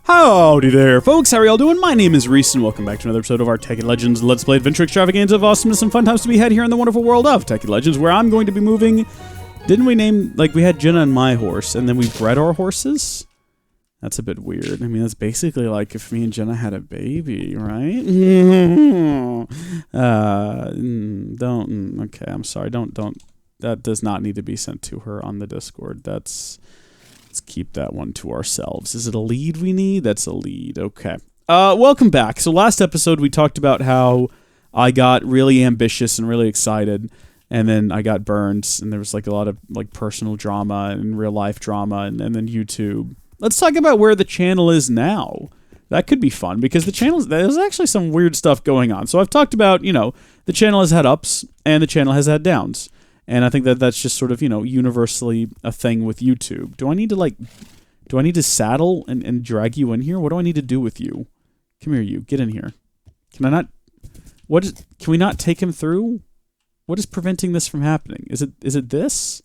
Howdy there, folks. How are y'all doing? My name is Reese, and welcome back to another episode of our Tekkit Legends Let's Play Adventure Extravaganza of awesomeness and fun times to be had here in the wonderful world of Tekkit Legends, where I'm going to be moving... Didn't we name... Like, we had Jenna and my horse, and then we bred our horses? That's a bit weird. I mean, that's basically like if me and Jenna had a baby, right? Okay, I'm sorry. Don't... That does not need to be sent to her on the Discord. Let's keep that one to ourselves. Is it a lead we need? That's a lead. Okay. Welcome back. So last episode we talked about how I got really ambitious and really excited, and then I got burned, and there was like a lot of like personal drama and real life drama, and then YouTube. Let's talk about where the channel is now. That could be fun because the channel, there's actually some weird stuff going on. So I've talked about, you know, the channel has had ups and the channel has had downs. And I think that that's just sort of, you know, universally a thing with YouTube. Do I need to saddle and drag you in here? What do I need to do with you? Come here, you. Get in here. Can I not... Can we not take him through? What is preventing this from happening? Is it this?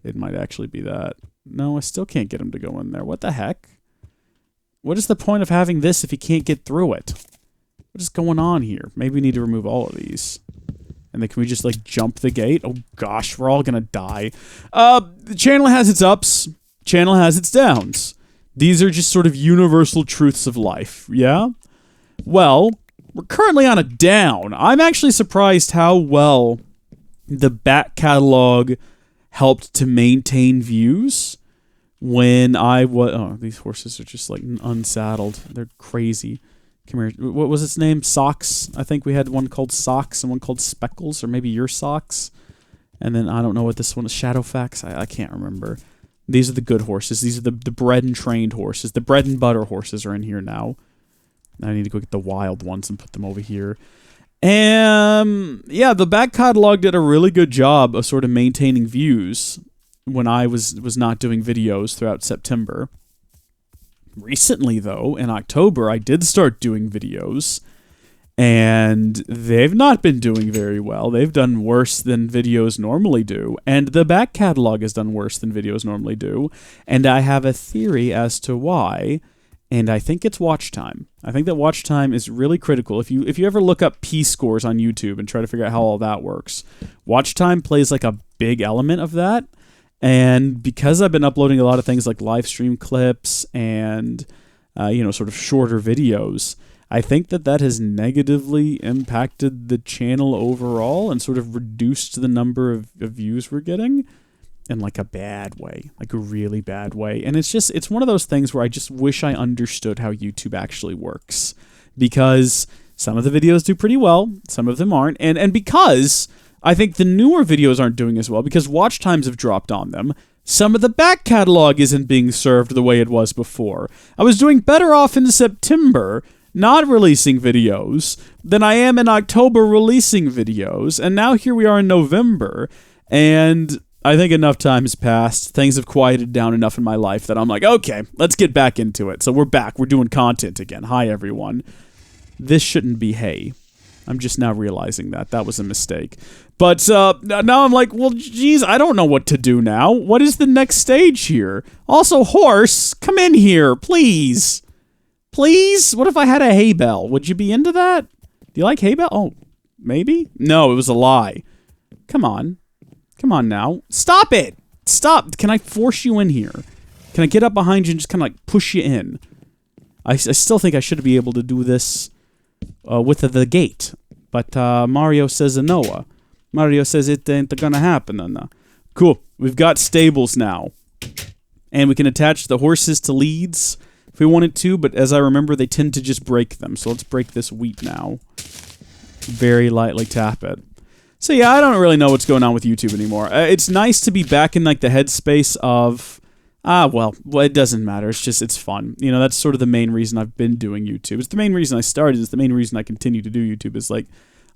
It might actually be that. No, I still can't get him to go in there. What the heck? What is the point of having this if he can't get through it? What is going on here? Maybe we need to remove all of these. And then can we just, like, jump the gate? Oh, gosh, we're all gonna die. The channel has its ups. Channel has its downs. These are just sort of universal truths of life, yeah? Well, we're currently on a down. I'm actually surprised how well the back catalog helped to maintain views when I was... Oh, these horses are just, like, unsaddled. They're crazy. Come here. What was its name? Socks. I think we had one called Socks and one called Speckles, or maybe your Socks. And then I don't know what this one is. Shadowfax? I can't remember. These are the good horses. These are the bred and trained horses. The bread and butter horses are in here now. I need to go get the wild ones and put them over here. And yeah, the back catalog did a really good job of sort of maintaining views when I was not doing videos throughout September. Recently, though, in October, I did start doing videos, and they've not been doing very well. They've done worse than videos normally do, and the back catalog has done worse than videos normally do, and I have a theory as to why, and I think it's watch time. I think that watch time is really critical. If you ever look up P-scores on YouTube and try to figure out how all that works, watch time plays like a big element of that. And because I've been uploading a lot of things like live stream clips and, you know, sort of shorter videos, I think that has negatively impacted the channel overall and sort of reduced the number of views we're getting in like a bad way, like a really bad way. And it's one of those things where I just wish I understood how YouTube actually works, because some of the videos do pretty well, some of them aren't. And because... I think the newer videos aren't doing as well because watch times have dropped on them. Some of the back catalog isn't being served the way it was before. I was doing better off in September not releasing videos than I am in October releasing videos. And now here we are in November, and I think enough time has passed. Things have quieted down enough in my life that I'm like, okay, let's get back into it. So we're back. We're doing content again. Hi, everyone. This shouldn't be hay. I'm just now realizing that was a mistake. But now I'm like, well, geez, I don't know what to do now. What is the next stage here? Also, horse, come in here, please. Please? What if I had a hay bell? Would you be into that? Do you like hay bell? Oh, maybe? No, it was a lie. Come on. Come on now. Stop it. Stop. Can I force you in here? Can I get up behind you and just kind of like push you in? I still think I should be able to do this with the gate. But Mario says no. Mario says it ain't gonna happen. No. Cool. We've got stables now. And we can attach the horses to leads if we wanted to, but as I remember, they tend to just break them. So let's break this wheat now. Very lightly tap it. So yeah, I don't really know what's going on with YouTube anymore. It's nice to be back in like the headspace of... well, it doesn't matter. It's fun. You know, that's sort of the main reason I've been doing YouTube. It's the main reason I started. It's the main reason I continue to do YouTube. Is like,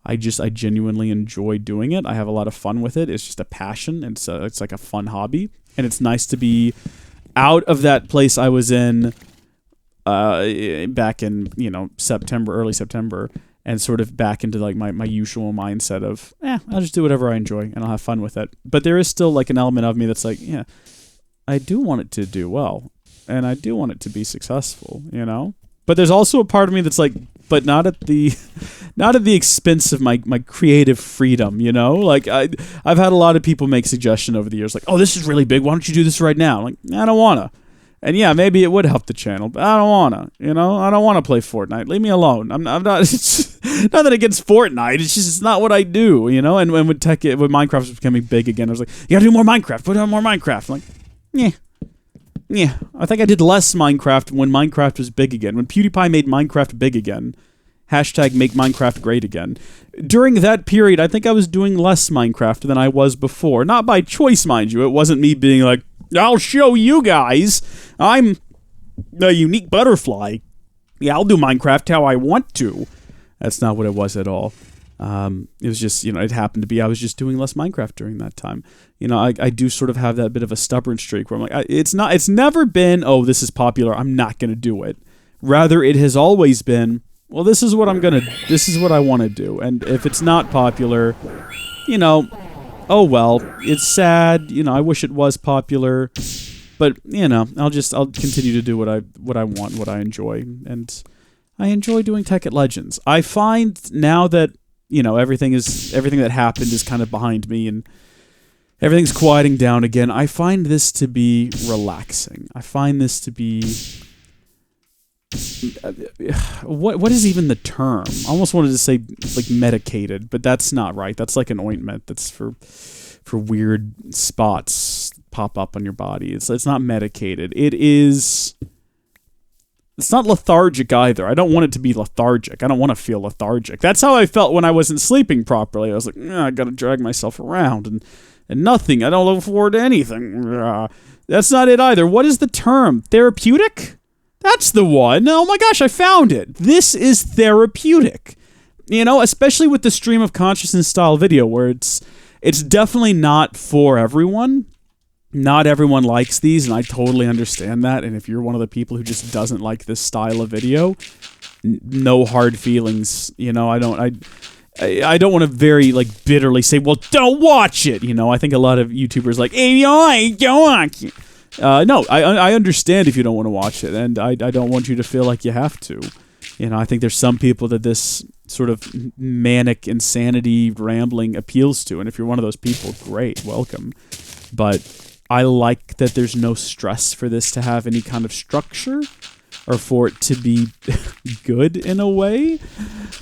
I genuinely enjoy doing it. I have a lot of fun with it. It's just a passion. And so it's like a fun hobby. And it's nice to be out of that place I was in back in, you know, early September, and sort of back into like my usual mindset of, I'll just do whatever I enjoy and I'll have fun with it. But there is still like an element of me that's like, yeah, I do want it to do well. and I do want it to be successful, you know? But there's also a part of me that's like, but not at the expense of my creative freedom, you know? Like, I've had a lot of people make suggestions over the years, like, oh, this is really big, why don't you do this right now? I'm like, I don't wanna. And yeah, maybe it would help the channel, but I don't wanna, you know? I don't wanna play Fortnite. Leave me alone. I'm not, it's nothing against Fortnite, it's just, it's not what I do, you know? And when Minecraft was becoming big again, I was like, you gotta do more Minecraft, put on more Minecraft. I'm like, yeah. I think I did less Minecraft when Minecraft was big again. When PewDiePie made Minecraft big again, hashtag make Minecraft great again. During that period, I think I was doing less Minecraft than I was before. Not by choice, mind you. It wasn't me being like, I'll show you guys. I'm a unique butterfly. Yeah, I'll do Minecraft how I want to. That's not what it was at all. It was just, you know, it happened to be I was just doing less Minecraft during that time. You know, I do sort of have that bit of a stubborn streak where I'm like, it's never been, oh, this is popular, I'm not going to do it. Rather, it has always been, well, this is what this is what I want to do. And if it's not popular, you know, oh well, it's sad, you know, I wish it was popular, but, you know, I'll continue to do what I want, what I enjoy, and I enjoy doing Tekkit Legends. I find now that, you know, everything that happened is kind of behind me, and everything's quieting down again, I find this to be relaxing. I find this to be... What is even the term? I almost wanted to say like medicated, but that's not right. That's like an ointment that's for weird spots pop up on your body. It's not medicated. It's not lethargic either. I don't want it to be lethargic. I don't want to feel lethargic. That's how I felt when I wasn't sleeping properly. I was like, I gotta drag myself around and nothing. I don't look forward to anything. That's not it either. What is the term? Therapeutic? That's the one. Oh my gosh, I found it. This is therapeutic. You know, especially with the stream of consciousness style video where it's definitely not for everyone. Not everyone likes these, and I totally understand that. And if you're one of the people who just doesn't like this style of video, no hard feelings. You know, I don't want to very, like, bitterly say, well, don't watch it. You know, I think a lot of YouTubers like, hey, don't watch it. No, I understand if you don't want to watch it, and I don't want you to feel like you have to. You know, I think there's some people that this sort of manic insanity rambling appeals to, and if you're one of those people, great, welcome. But I like that there's no stress for this to have any kind of structure, or for it to be good in a way.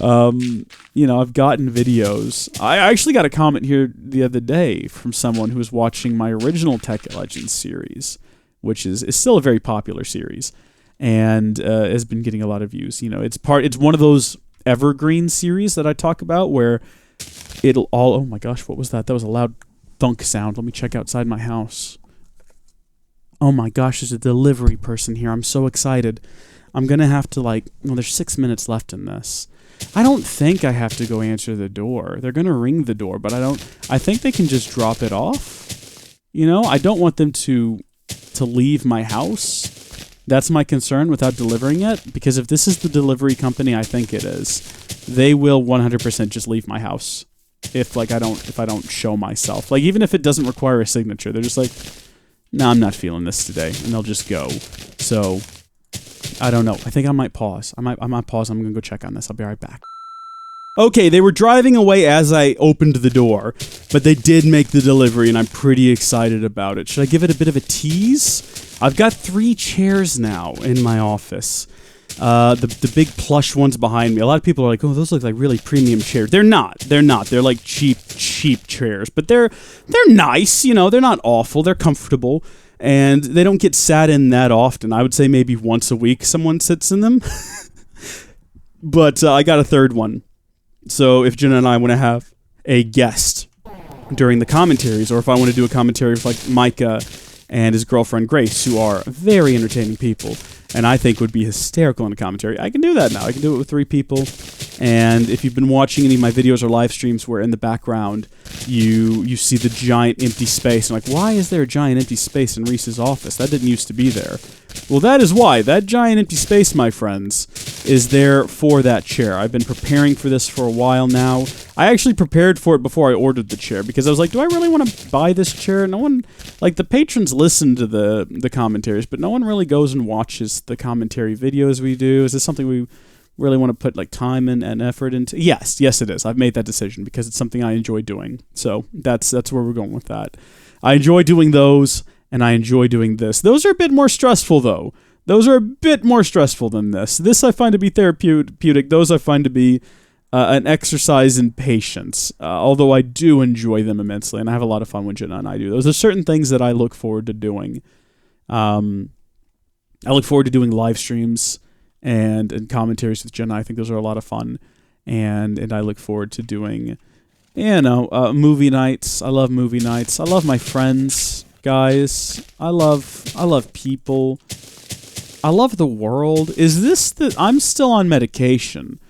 You know, I've gotten videos. I actually got a comment here the other day from someone who was watching my original Tekkit Legends series, which is still a very popular series, and has been getting a lot of views. You know, it's one of those evergreen series that I talk about where it'll all... Oh my gosh, what was that? That was a loud thunk sound. Let me check outside my house. Oh my gosh, there's a delivery person here. I'm so excited. I'm going to have to, like... Well, there's 6 minutes left in this. I don't think I have to go answer the door. They're going to ring the door, but I think they can just drop it off. You know, I don't want them to leave my house. That's my concern without delivering it, because if this is the delivery company I think it is, they will 100% just leave my house if I don't show myself. Like, even if it doesn't require a signature, they're just like, no, I'm not feeling this today, and they'll just go. So, I don't know. I think I might pause. I might pause. I'm going to go check on this. I'll be right back. Okay, they were driving away as I opened the door, but they did make the delivery, and I'm pretty excited about it. Should I give it a bit of a tease? I've got 3 chairs now in my office. The big plush ones behind me. A lot of people are like, oh, those look like really premium chairs. They're not. They're like cheap chairs. But they're nice, you know. They're not awful. They're comfortable. And they don't get sat in that often. I would say maybe once a week someone sits in them. But I got a 3rd one. So if Jenna and I want to have a guest during the commentaries, or if I want to do a commentary with like Micah and his girlfriend Grace, who are very entertaining people, and I think would be hysterical in a commentary, I can do that now. I can do it with 3 people. And if you've been watching any of my videos or live streams where in the background you see the giant empty space, I'm like, why is there a giant empty space in Reese's office? That didn't used to be there. Well, that is why. That giant empty space, my friends, is there for that chair. I've been preparing for this for a while now. I actually prepared for it before I ordered the chair because I was like, do I really want to buy this chair? No one, like the patrons listen to the commentaries, but no one really goes and watches the commentary videos we do. Is this something we really want to put like time and effort into? Yes, it is. I've made that decision because it's something I enjoy doing. So that's where we're going with that. I enjoy doing those, and I enjoy doing this. Those are a bit more stressful, though. Those are a bit more stressful than this. This I find to be therapeutic. Those I find to be an exercise in patience, although I do enjoy them immensely, and I have a lot of fun when Jenna and I do those. There's certain things that I look forward to doing. I look forward to doing live streams and commentaries with Jenna. I think those are a lot of fun, and I look forward to doing, movie nights. I love movie nights. I love my friends, guys. I love people. I love the world. Is this I'm still on medication.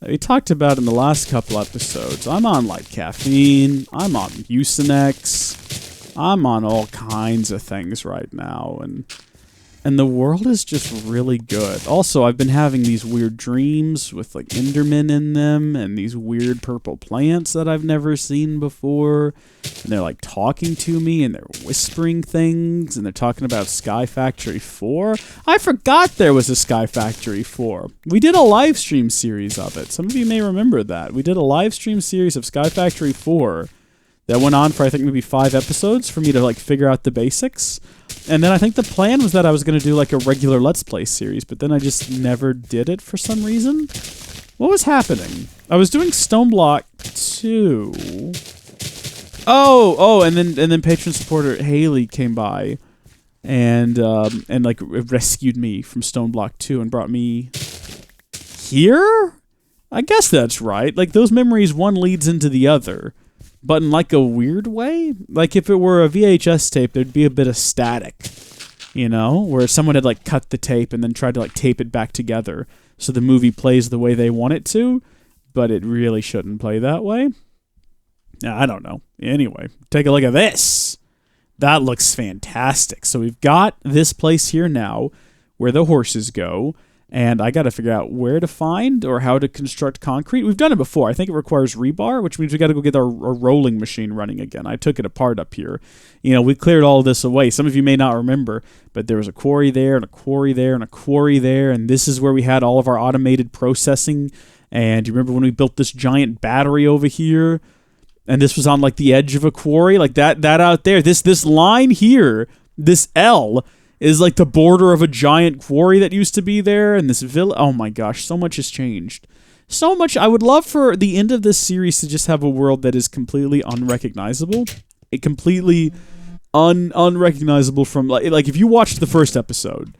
We talked about in the last couple episodes. I'm on like caffeine. I'm on Mucinex. I'm on all kinds of things right now, and the world is just really good. Also, I've been having these weird dreams with like Endermen in them and these weird purple plants that I've never seen before. And they're like talking to me and they're whispering things and they're talking about Sky Factory 4. I forgot there was a Sky Factory 4. We did a live stream series of it. Some of you may remember that. We did a live stream series of Sky Factory 4 that went on for I think maybe 5 episodes for me to like figure out the basics. And then I think the plan was that I was going to do like a regular Let's Play series, but then I just never did it for some reason. What was happening? I was doing Stone Block 2. Oh, and then patron supporter Haley came by and like rescued me from Stone Block 2 and brought me here? I guess that's right. Like those memories, one leads into the other. But in like a weird way, like if it were a VHS tape, there'd be a bit of static, where someone had like cut the tape and then tried to like tape it back together so the movie plays the way they want it to, but it really shouldn't play that way. I don't know. Anyway, take a look at this. That looks fantastic. So we've got this place here now where the horses go. And I got to figure out where to find or how to construct concrete. We've done it before. I think it requires rebar, which means we got to go get our rolling machine running again. I took it apart up here. We cleared all of this away. Some of you may not remember, but there was a quarry there and a quarry there and a quarry there. And this is where we had all of our automated processing. And you remember when we built this giant battery over here? And this was on like the edge of a quarry, like that out there. This line here, this L, is like the border of a giant quarry that used to be there, and this villa. Oh my gosh, so much has changed. So much. I would love for the end of this series to just have a world that is completely unrecognizable. It completely unrecognizable from like if you watched the first episode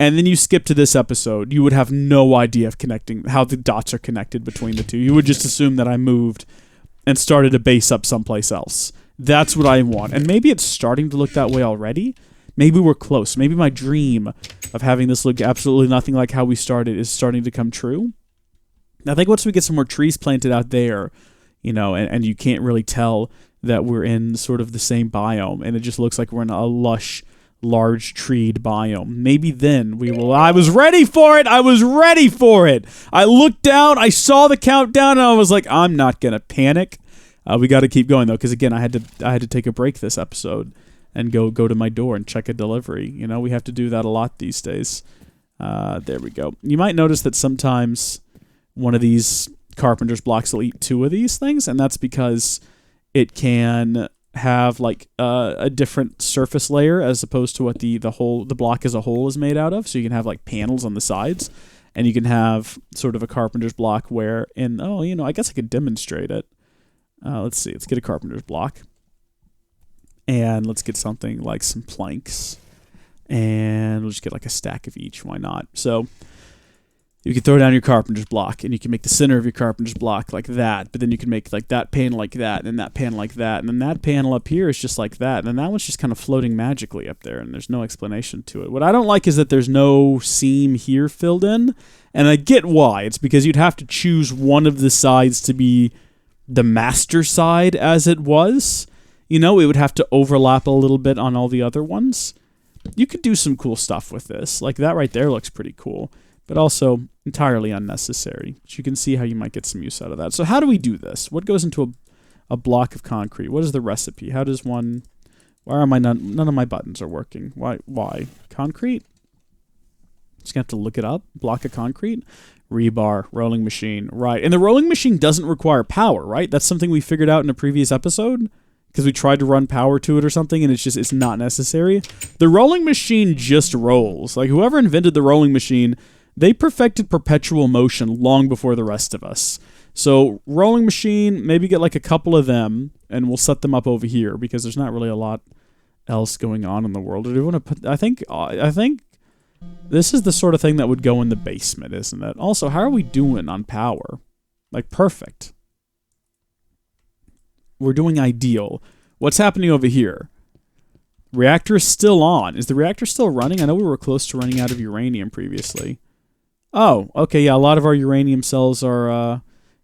and then you skip to this episode, you would have no idea of connecting how the dots are connected between the two. You would just assume that I moved and started a base up someplace else. That's what I want. And maybe it's starting to look that way already. Maybe we're close. Maybe my dream of having this look absolutely nothing like how we started is starting to come true. I think once we get some more trees planted out there, and you can't really tell that we're in sort of the same biome, and it just looks like we're in a lush, large treed biome. Maybe then we will. I was ready for it. I looked down, I saw the countdown, and I was like, I'm not gonna panic. We got to keep going though, because again, I had to take a break this episode and go to my door and check a delivery. We have to do that a lot these days. There we go. You might notice that sometimes one of these carpenter's blocks will eat 2 of these things, and that's because it can have like a different surface layer as opposed to what the block as a whole is made out of. So you can have like panels on the sides, and you can have sort of a carpenter's block where I guess I could demonstrate it. Let's see. Let's get a carpenter's block. And let's get something like some planks. And we'll just get like a stack of each. Why not? So you can throw down your carpenter's block, and you can make the center of your carpenter's block like that. But then you can make like that panel like that, and then that panel like that. And then that panel up here is just like that. And then that one's just kind of floating magically up there, and there's no explanation to it. What I don't like is that there's no seam here filled in. And I get why. It's because you'd have to choose one of the sides to be the master side as it was. It would have to overlap a little bit on all the other ones. You could do some cool stuff with this. Like that right there looks pretty cool. But also, Entirely unnecessary. But you can see how you might get some use out of that. So how do we do this? What goes into a block of concrete? What is the recipe? How does one... Why are none of my buttons are working? Why? Concrete? Just gonna have to look it up. Block of concrete? Rebar, rolling machine. Right. And the rolling machine doesn't require power, right? That's something we figured out in a previous episode. Because we tried to run power to it or something, and it's not necessary. The rolling machine just rolls. Like, whoever invented the rolling machine, they perfected perpetual motion long before the rest of us. So, rolling machine, maybe get like a couple of them, and we'll set them up over here, because there's not really a lot else going on in the world. Do we want to put... I think this is the sort of thing that would go in the basement, isn't it? Also, how are we doing on power? Like, perfect. We're doing ideal. What's happening over here? Reactor is still on. Is the reactor still running? I know we were close to running out of uranium previously. Oh, okay, yeah, a lot of our uranium cells are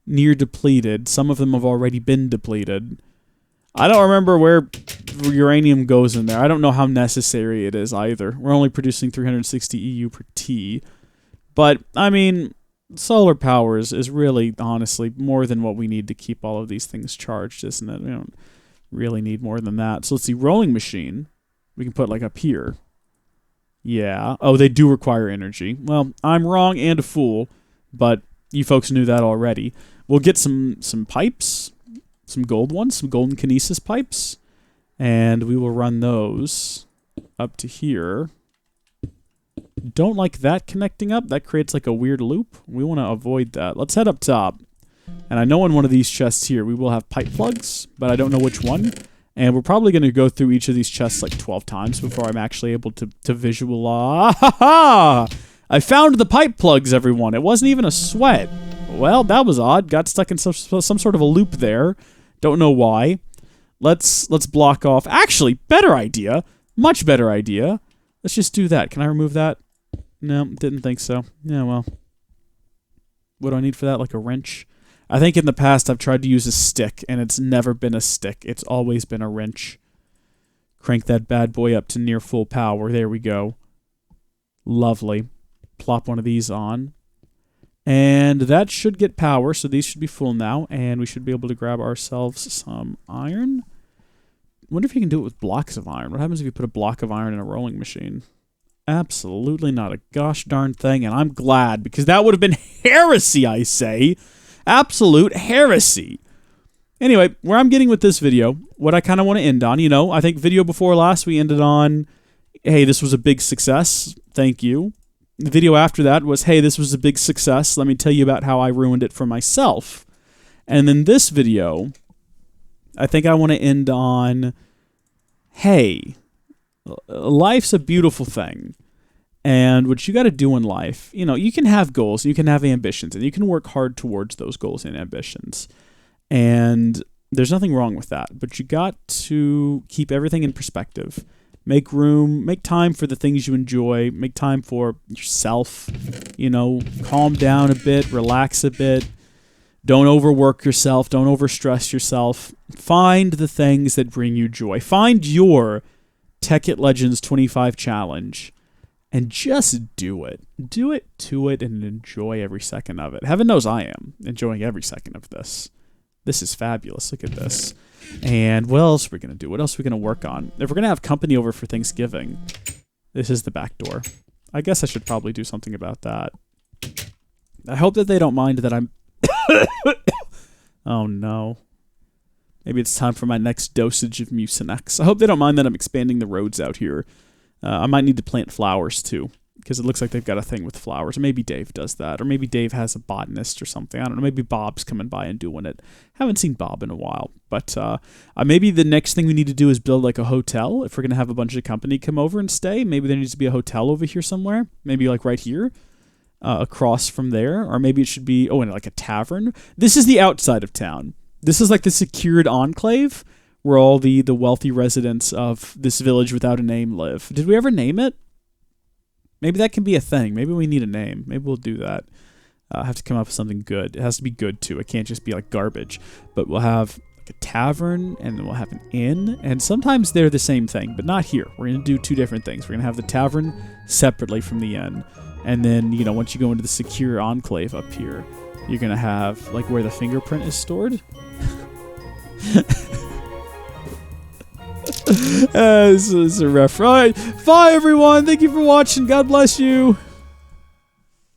near depleted. Some of them have already been depleted. I don't remember where uranium goes in there. I don't know how necessary it is either. We're only producing 360 EU per T. But, I mean... solar power is really, honestly, more than what we need to keep all of these things charged, isn't it? We don't really need more than that. So let's see, rolling machine. We can put, like, up here. Yeah. Oh, they do require energy. Well, I'm wrong and a fool, but you folks knew that already. We'll get some pipes, some gold ones, some golden kinesis pipes, and we will run those up to here. Don't like that connecting up. That creates like a weird loop. We want to avoid that. Let's head up top. And I know in one of these chests here we will have pipe plugs, but I don't know which one. And we're probably going to go through each of these chests like 12 times before I'm actually able to visualize. I found the pipe plugs, everyone. It wasn't even a sweat. Well, that was odd. Got stuck in some sort of a loop there. Don't know why. Let's block off. Actually, better idea. Much better idea. Let's just do that. Can I remove that? No, didn't think so. Yeah, well. What do I need for that? Like a wrench? I think in the past I've tried to use a stick, and it's never been a stick. It's always been a wrench. Crank that bad boy up to near full power. There we go. Lovely. Plop one of these on. And that should get power, so these should be full now, and we should be able to grab ourselves some iron. Wonder if you can do it with blocks of iron. What happens if you put a block of iron in a rolling machine? Absolutely not a gosh darn thing, and I'm glad, because that would have been heresy, I say. Absolute heresy. Anyway, where I'm getting with this video, what I kind of want to end on, you know, I think video before last we ended on, hey, this was a big success. Thank you. The video after that was, hey, this was a big success. Let me tell you about how I ruined it for myself. And then this video... I think I want to end on, hey, life's a beautiful thing. And what you got to do in life, you know, you can have goals, you can have ambitions, and you can work hard towards those goals and ambitions. And there's nothing wrong with that. But you got to keep everything in perspective. Make room, make time for the things you enjoy, make time for yourself, you know, calm down a bit, relax a bit. Don't overwork yourself. Don't overstress yourself. Find the things that bring you joy. Find your Tekkit Legends 25 challenge and just do it. Do it to it and enjoy every second of it. Heaven knows I am enjoying every second of this. This is fabulous. Look at this. And what else are we going to do? What else are we going to work on? If we're going to have company over for Thanksgiving, this is the back door. I guess I should probably do something about that. I hope that they don't mind that I'm... Oh no. Maybe it's time for my next dosage of Mucinex. I hope they don't mind that I'm expanding the roads out here. I might need to plant flowers too, because it looks like they've got a thing with flowers. Or maybe Dave does that. Or maybe Dave has a botanist or something. I don't know. Maybe Bob's coming by and doing it. Haven't seen Bob in a while. But maybe the next thing we need to do is build like a hotel. If we're going to have a bunch of company come over and stay, maybe there needs to be a hotel over here somewhere. Maybe like right here. Across from there, or maybe it should be, and like a tavern. This is the outside of town. This is like the secured enclave where all the wealthy residents of this village without a name live. Did we ever name it? Maybe that can be a thing. Maybe we need a name. Maybe we'll do that. I have to come up with something good. It has to be good too. It can't just be like garbage. But we'll have like a tavern, and then we'll have an inn, and sometimes they're the same thing, but not here. We're going to do two different things. We're going to have the tavern separately from the inn. And then, you know, once you go into the secure enclave up here, you're going to have, like, where the fingerprint is stored. This is a rough ride. Bye, everyone. Thank you for watching. God bless you.